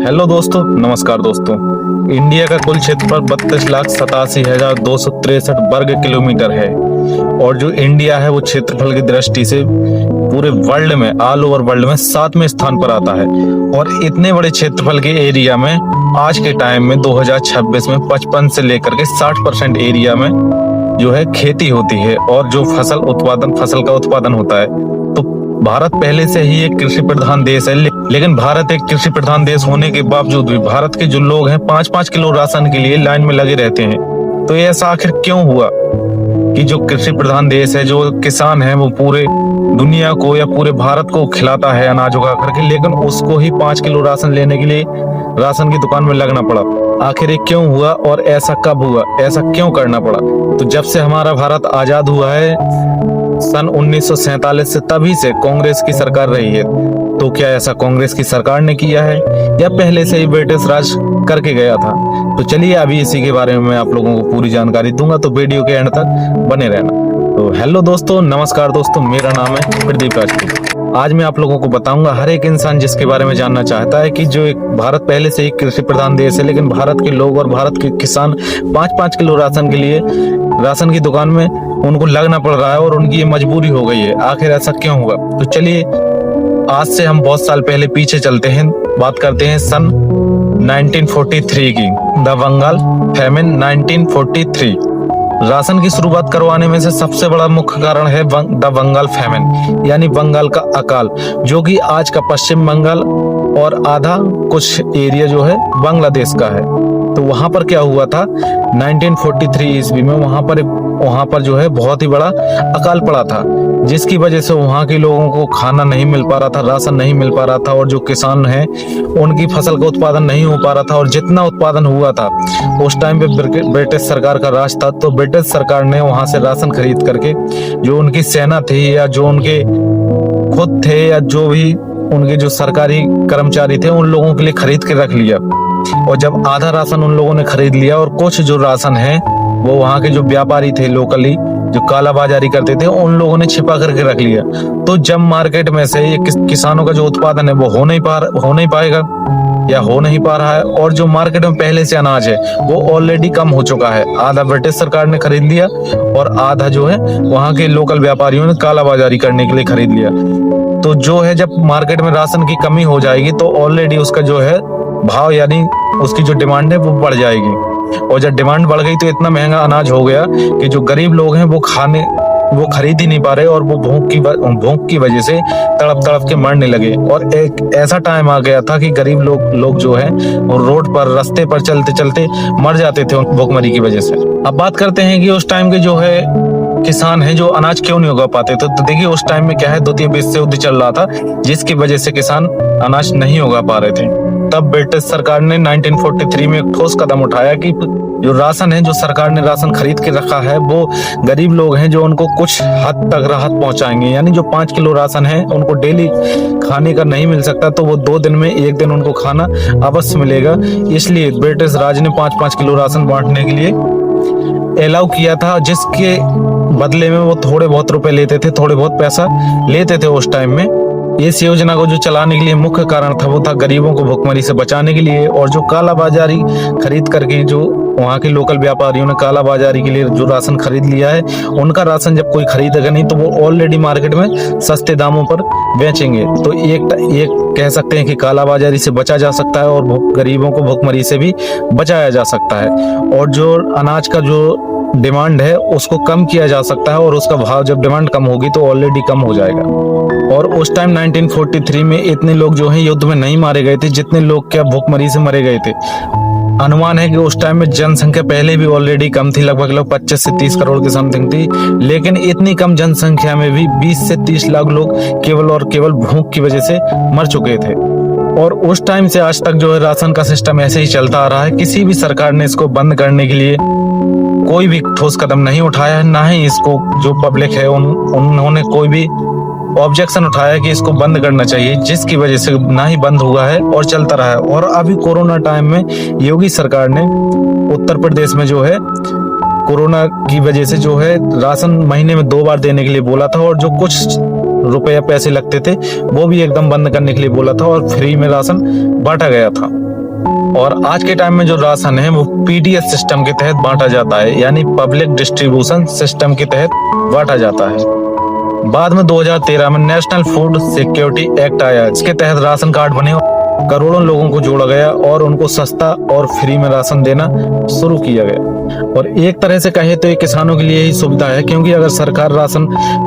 Hello दोस्तों, नमस्कार दोस्तों। इंडिया का कुल क्षेत्रफल 32,87,263 वर्ग किलोमीटर है और जो इंडिया है वो क्षेत्रफल की दृष्टि से पूरे वर्ल्ड में, ऑल ओवर वर्ल्ड में 7वें स्थान पर आता है। और इतने बड़े क्षेत्रफल के एरिया में आज के टाइम में 2026 में 55 से लेकर के 60% एरिया में जो है खेती होती है और जो फसल का उत्पादन होता है। तो भारत पहले से ही एक कृषि प्रधान देश है, लेकिन भारत एक कृषि प्रधान देश होने के बावजूद भी भारत के जो लोग हैं 5-5 किलो राशन के लिए लाइन में लगे रहते हैं। तो ये ऐसा आखिर क्यों हुआ कि जो कृषि प्रधान देश है, जो किसान है, वो पूरे दुनिया को या पूरे भारत को खिलाता है अनाज उगा करके, लेकिन उसको ही 5 किलो राशन लेने के लिए राशन की दुकान में लगना पड़ा। आखिर ये क्यों हुआ और ऐसा कब हुआ, ऐसा क्यों करना पड़ा? तो जब से हमारा भारत आजाद हुआ है सन 1947 से, तभी से कांग्रेस की सरकार रही है। तो क्या ऐसा कांग्रेस की सरकार ने किया है या पहले से ही ब्रिटिश राज करके गया था? तो चलिए अभी इसी के बारे में मैं आप लोगों को पूरी जानकारी दूंगा, तो वीडियो के एंड तक बने रहना। तो हेलो दोस्तों, नमस्कार दोस्तों, मेरा नाम है प्रदीप राजपूत। आज मैं आप लोगों को बताऊंगा हर एक इंसान जिसके बारे में जानना चाहता है कि जो एक भारत पहले से ही कृषि प्रधान देश है, लेकिन भारत के लोग और भारत के किसान 5-5 किलो राशन के लिए राशन की दुकान में उनको लगना पड़ रहा है और उनकी ये मजबूरी हो गई है। आखिर ऐसा क्यों हुआ? तो चलिए आज से हम बहुत साल पहले पीछे चलते हैं, बात करते हैं सन 1943 की, द बंगाल फैमिन 1943। राशन की शुरुआत करवाने में से सबसे बड़ा मुख्य कारण है द बंगाल फैमिन, यानी बंगाल का अकाल, जो कि आज का पश्चिम बंगाल और आधा कुछ एरिया जो है बांग्लादेश का है। तो वहां पर क्या हुआ था 1943 ईस्वी में, वहां पर जो है बहुत ही बड़ा अकाल पड़ा था, जिसकी वजह से वहां के लोगों को खाना नहीं मिल पा रहा था, राशन नहीं मिल पा रहा था और जो किसान हैं उनकी फसल का उत्पादन नहीं हो पा रहा था। और जितना उत्पादन हुआ था उस टाइम पे ब्रिटिश सरकार का राज था, तो ब्रिटिश सरकार ने वहां से राशन खरीद करके जो उनकी सेना थी या जो उनके खुद थे या जो भी उनके जो सरकारी कर्मचारी थे उन लोगों के लिए खरीद के रख लिया। और जब आधा राशन उन लोगों ने खरीद लिया और कुछ जो राशन है वो वहां के जो व्यापारी थे लोकली जो काला बाजारी करते थे उन लोगों ने छिपा करके रख लिया। तो जब मार्केट में से ये किसानों का जो उत्पादन है वो हो नहीं पाएगा या हो नहीं पा रहा है, और जो मार्केट में पहले से अनाज है वो ऑलरेडी कम हो चुका है। आधा ब्रिटिश सरकार ने खरीद लिया और आधा जो है वहां के लोकल व्यापारियों ने काला बाजारी करने के लिए खरीद लिया। तो जो है जब मार्केट में राशन की कमी हो जाएगी तो ऑलरेडी उसका जो है भाव यानी उसकी जो डिमांड है वो बढ़ जाएगी, और जब डिमांड बढ़ गई तो इतना महंगा अनाज हो गया कि जो गरीब लोग हैं वो खरीद ही नहीं पा रहे और वो भूख की वजह से तड़प के मरने लगे। और एक ऐसा टाइम आ गया था कि गरीब लोग जो है वो रोड पर रास्ते पर चलते चलते मर जाते थे भूखमरी की वजह से। अब बात करते हैं कि उस टाइम के जो है किसान है जो अनाज क्यों नहीं उगा पाते थे। तो देखिए उस टाइम में क्या है, द्वितीय विश्व युद्ध चल रहा था, जिसकी वजह से किसान अनाज नहीं उगा पा रहे थे। तब ब्रिटिश सरकार ने 1943 में एक ठोस कदम उठाया कि जो राशन है, जो सरकार ने राशन खरीद के रखा है, वो गरीब लोग हैं जो उनको कुछ हद तक राहत पहुंचाएंगे। यानी जो 5 किलो राशन है उनको डेली खाने का नहीं मिल सकता, तो वो 2 दिन में 1 दिन उनको खाना अवश्य मिलेगा। इसलिए ब्रिटिश राज ने 5-5 किलो राशन बांटने के लिए अलाउ किया था, जिसके बदले में वो थोड़े बहुत रुपए लेते थे, थोड़े बहुत पैसा लेते थे उस टाइम में। इस योजना को जो चलाने के लिए मुख्य कारण था वो था गरीबों को भुखमरी से बचाने के लिए। और जो काला बाजारी खरीद करके जो वहाँ के लोकल व्यापारियों ने काला बाजारी के लिए जो राशन खरीद लिया है, उनका राशन जब कोई खरीदेगा नहीं तो वो ऑलरेडी मार्केट में सस्ते दामों पर बेचेंगे। तो एक कह सकते हैं कि काला बाजारी से बचा जा सकता है और गरीबों को भुखमरी से भी बचाया जा सकता है। और जो अनाज का जो डिमांड है उसको कम किया जा सकता है, और उसका भाव जब डिमांड कम होगी तो ऑलरेडी कम हो जाएगा। और उस टाइम 1943 में इतने लोग जो हैं युद्ध में नहीं मारे गए थे जितने लोग क्या भूखमरी से मरे गए थे। अनुमान है कि उस टाइम में जनसंख्या पहले भी ऑलरेडी कम थी, लगभग 25 से 30 करोड़ के समथिंग थी, लेकिन इतनी कम जनसंख्या में भी 20 से 30 लाख लोग केवल और केवल भूख की वजह से मर चुके थे। और उस टाइम से आज तक जो है राशन का सिस्टम ऐसे ही चलता आ रहा है। किसी भी सरकार ने इसको बंद करने के लिए कोई भी ठोस कदम नहीं उठाया है, ना ही इसको जो पब्लिक है उन्होंने कोई भी ऑब्जेक्शन उठाया कि इसको बंद करना चाहिए, जिसकी वजह से ना ही बंद हुआ है और चलता रहा है। और अभी कोरोना टाइम में योगी सरकार ने उत्तर प्रदेश में जो है कोरोना की वजह से जो है राशन महीने में 2 बार देने के लिए बोला था, और जो कुछ रुपया पैसे लगते थे वो भी एकदम बंद करने के लिए बोला था और फ्री में राशन बांटा गया था। और आज के टाइम में जो राशन है वो पीडीएस सिस्टम के तहत बांटा जाता है, यानी पब्लिक डिस्ट्रीब्यूशन सिस्टम के तहत बांटा जाता है। बाद में 2013 में नेशनल फूड सिक्योरिटी एक्ट आया, इसके तहत राशन कार्ड बने, करोड़ों लोगों को जोड़ा गया और उनको सस्ता और फ्री में राशन देना शुरू किया गया। और एक तरह से कहे तो ये किसानों के लिए ही सुविधा है, क्योंकि अगर सरकार राशन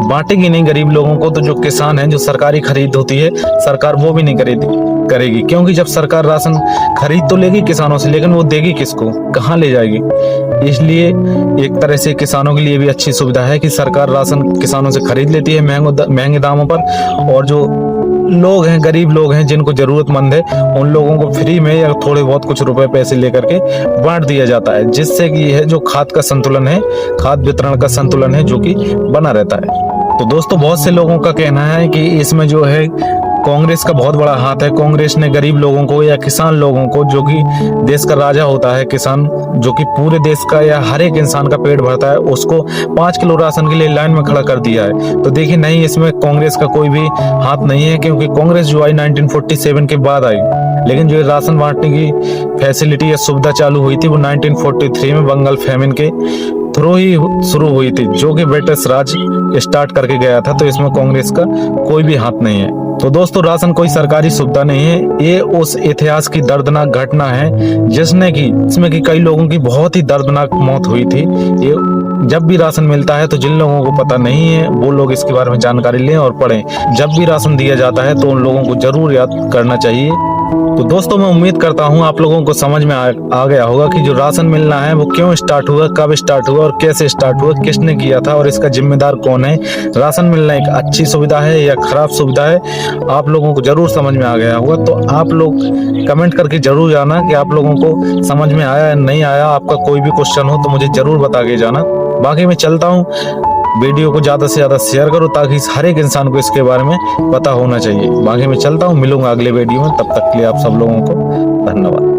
बांटेगी नहीं गरीब लोगों को, तो जो किसान हैं, जो सरकारी खरीद होती है सरकार वो भी नहीं करेगी, क्योंकि जब सरकार राशन खरीद तो लेगी किसानों से, लेकिन वो देगी किसको, कहाँ ले जाएगी। इसलिए एक तरह से किसानों के लिए भी अच्छी सुविधा है कि सरकार राशन किसानों से खरीद लेती है महंगे दामों पर, और जो लोग हैं, गरीब लोग हैं, जिनको जरूरतमंद है, उन लोगों को फ्री में या थोड़े बहुत कुछ रुपए पैसे लेकर के बांट दिया जाता है, जिससे कि यह जो खाद का संतुलन है, खाद वितरण का संतुलन है, जो कि बना रहता है। तो दोस्तों, बहुत से लोगों का कहना है कि इसमें जो है कांग्रेस का बहुत बड़ा हाथ है। कांग्रेस ने गरीब लोगों को या किसान लोगों को, जो कि देश का राजा होता है किसान, जो कि पूरे देश का या हर एक इंसान का पेट भरता है, उसको 5 किलो राशन के लिए लाइन में खड़ा कर दिया है। तो देखिए, नहीं, इसमें कांग्रेस का कोई भी हाथ नहीं है, क्योंकि कांग्रेस जो आई 1947 के बाद आई, लेकिन जो राशन बांटने की फैसिलिटी या सुविधा चालू हुई थी वो 1943 में बंगाल फैमिन के थ्रू ही शुरू हुई थी, जो कि ब्रिटिश राज स्टार्ट करके गया था। तो इसमें कांग्रेस का कोई भी हाथ नहीं है। तो दोस्तों, राशन कोई सरकारी सुविधा नहीं है, ये उस इतिहास की दर्दनाक घटना है जिसमें कि कई लोगों की बहुत ही दर्दनाक मौत हुई थी। ये जब भी राशन मिलता है तो जिन लोगों को पता नहीं है वो लोग इसके बारे में जानकारी लें और पढ़ें। जब भी राशन दिया जाता है तो उन लोगों को जरूर याद करना चाहिए। तो दोस्तों, मैं उम्मीद करता हूं आप लोगों को समझ में आ गया होगा कि जो राशन मिलना है वो क्यों स्टार्ट हुआ, कब स्टार्ट हुआ और कैसे स्टार्ट हुआ, किसने किया था और इसका जिम्मेदार कौन है। राशन मिलना एक अच्छी सुविधा है या खराब सुविधा है, आप लोगों को जरूर समझ में आ गया होगा। तो आप लोग कमेंट करके जरूर जाना कि आप लोगों को समझ में आया या नहीं आया। आपका कोई भी क्वेश्चन हो तो मुझे जरूर बता के जाना। बाकी मैं चलता हूँ, वीडियो को ज्यादा से ज्यादा शेयर करो ताकि हर एक इंसान को इसके बारे में पता होना चाहिए। बाकी मैं चलता हूँ, मिलूंगा अगले वीडियो में, तब तक के लिए आप सब लोगों को धन्यवाद।